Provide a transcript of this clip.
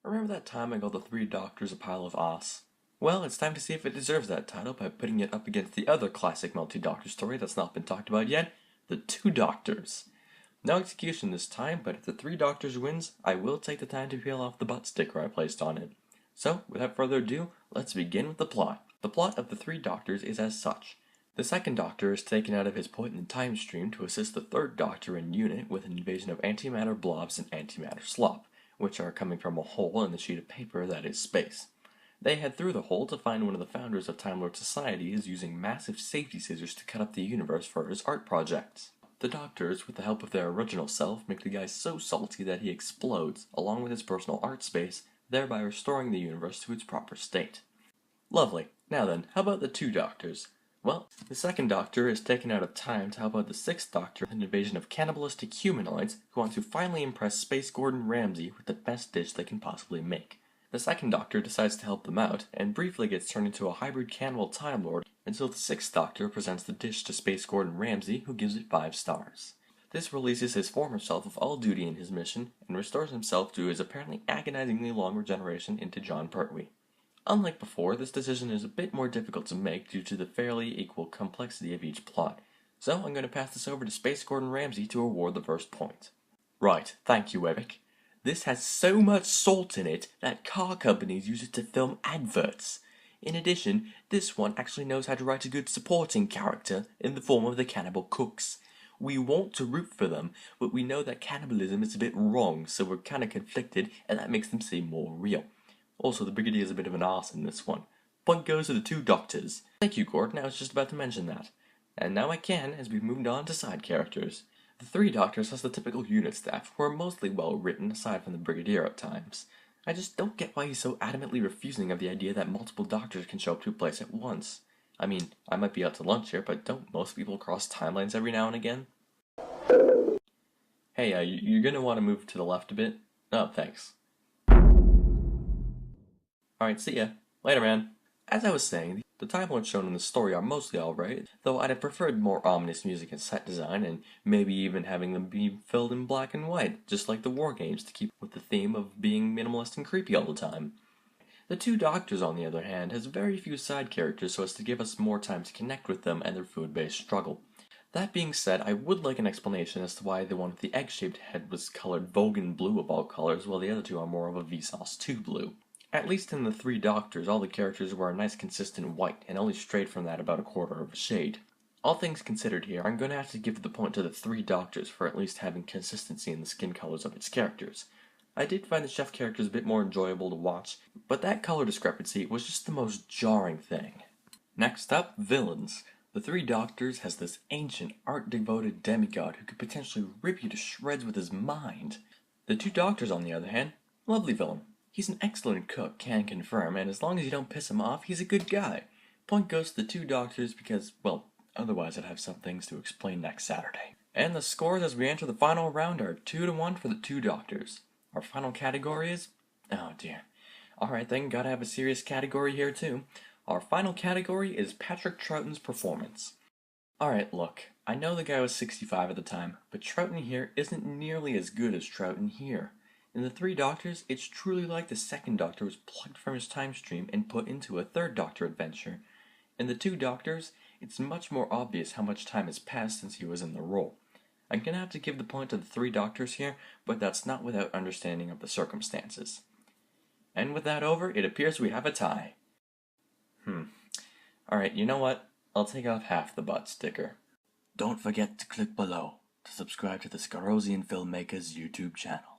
Remember that time I called the Three Doctors a pile of ass? Well, it's time to see if it deserves that title by putting it up against the other classic multi-doctor story that's not been talked about yet, The Two Doctors. No execution this time, but if the Three Doctors wins, I will take the time to peel off the butt sticker I placed on it. So, without further ado, let's begin with the plot. The plot of the Three Doctors is as such. The second Doctor is taken out of his point in time stream to assist the third Doctor and unit with an invasion of antimatter blobs and antimatter slop, which are coming from a hole in the sheet of paper that is space. They head through the hole to find one of the founders of Time Lord Society is using massive safety scissors to cut up the universe for his art projects. The Doctors, with the help of their original self, make the guy so salty that he explodes, along with his personal art space, thereby restoring the universe to its proper state. Lovely. Now then, how about the Two Doctors? Well, the second Doctor is taken out of time to help out the sixth Doctor with an invasion of cannibalistic humanoids who want to finally impress Space Gordon Ramsay with the best dish they can possibly make. The second Doctor decides to help them out, and briefly gets turned into a hybrid cannibal Time Lord until the sixth Doctor presents the dish to Space Gordon Ramsay, who gives it 5 stars. This releases his former self of all duty in his mission, and restores himself to his apparently agonizingly long regeneration into John Pertwee. Unlike before, this decision is a bit more difficult to make due to the fairly equal complexity of each plot, so I'm going to pass this over to Space Gordon Ramsay to award the first point. Right, thank you, Eric. This has so much salt in it that car companies use it to film adverts. In addition, this one actually knows how to write a good supporting character in the form of the cannibal cooks. We want to root for them, but we know that cannibalism is a bit wrong, so we're kinda conflicted, and that makes them seem more real. Also, the Brigadier is a bit of an arse in this one. Point goes to the Two Doctors. Thank you, Gordon, I was just about to mention that. And now I can, as we've moved on to side characters. The Three Doctors has the typical unit staff, who are mostly well written, aside from the Brigadier at times. I just don't get why he's so adamantly refusing of the idea that multiple Doctors can show up to a place at once. I mean, I might be out to lunch here, but don't most people cross timelines every now and again? Hey, you're gonna want to move to the left a bit? Oh, thanks. Alright, see ya. Later, man. As I was saying, the Time Lords shown in the story are mostly alright, though I'd have preferred more ominous music and set design, and maybe even having them be filled in black and white, just like the war games, to keep with the theme of being minimalist and creepy all the time. The Two Doctors, on the other hand, has very few side characters so as to give us more time to connect with them and their food-based struggle. That being said, I would like an explanation as to why the one with the egg-shaped head was colored Vogan blue of all colors, while the other two are more of a Vsauce 2 blue. At least in the Three Doctors, all the characters were a nice consistent white, and only strayed from that about a quarter of a shade. All things considered here, I'm going to have to give the point to the Three Doctors for at least having consistency in the skin colors of its characters. I did find the chef characters a bit more enjoyable to watch, but that color discrepancy was just the most jarring thing. Next up, villains. The Three Doctors has this ancient, art-devoted demigod who could potentially rip you to shreds with his mind. The Two Doctors, on the other hand, lovely villain. He's an excellent cook, can confirm, and as long as you don't piss him off, he's a good guy. Point goes to the Two Doctors because, well, otherwise I'd have some things to explain next Saturday. And the scores as we enter the final round are 2-1 for the Two Doctors. Our final category is... oh dear. Alright then, gotta have a serious category here too. Our final category is Patrick Troughton's performance. Alright, look, I know the guy was 65 at the time, but Troughton here isn't nearly as good as Troughton here. In the Three Doctors, it's truly like the second Doctor was plucked from his time stream and put into a third Doctor adventure. In the Two Doctors, it's much more obvious how much time has passed since he was in the role. I'm gonna have to give the point to the Three Doctors here, but that's not without understanding of the circumstances. And with that over, it appears we have a tie. Alright, you know what? I'll take off half the butt sticker. Don't forget to click below to subscribe to the Scarosian Filmmakers YouTube channel.